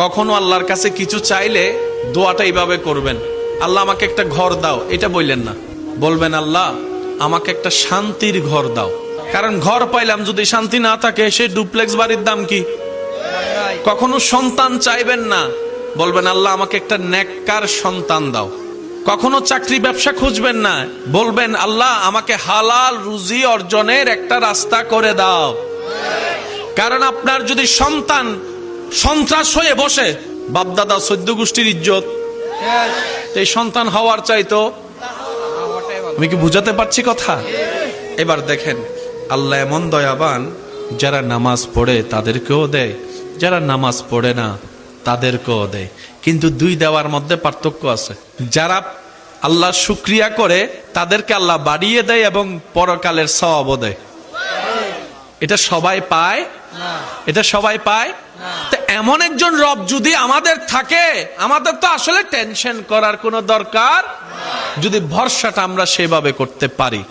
কখনো আল্লাহর কাছে কিছু চাইলে দোয়াটা এইভাবে করবেন, আল্লাহ আমাকে একটা ঘর দাও, এটা বললেন না। বলবেন আল্লাহ আমাকে একটা শান্তির ঘর দাও। কারণ ঘর পাইলাম যদি শান্তি না থাকে, সে ডুপ্লেক্স বাড়ির দাম কি? কখনো সন্তান চাইবেন না, বলবেন আল্লাহ আমাকে একটা নেককার সন্তান দাও। কখনো চাকরি ব্যবসা খুঁজবেন না, বলবেন আল্লাহ আমাকে হালাল রুজি অর্জনের একটা রাস্তা করে দাও। কারণ আপনার যদি সন্তান সন্ত্রাস হয়ে বসে, বাপদাদা 14 গোষ্ঠীর ইজ্জত, এই সন্তান হওয়ার চাইতো। আমি কি বুঝাতে পারছি কথা? এবার দেখেন আল্লাহ এমন দয়াবান, যারা নামাজ পড়ে তাদেরকেও দেয়, যারা নামাজ পড়ে না তাদেরকেও দেয়। কিন্তু দুই দেওয়ার মধ্যে পার্থক্য আছে। যারা আল্লাহ শুকরিয়া করে তাদেরকে আল্লাহ বাড়িয়ে দেয় এবং পরকালের সওয়াবও দেয়। এটা সবাই পায়? এটা সবাই পায়? তো এমন একজন রব যদি আমাদের থাকে, আমাদের তো আসলে টেনশন করার কোনো দরকার, যদি ভরসাটা আমরা সেভাবে করতে পারি।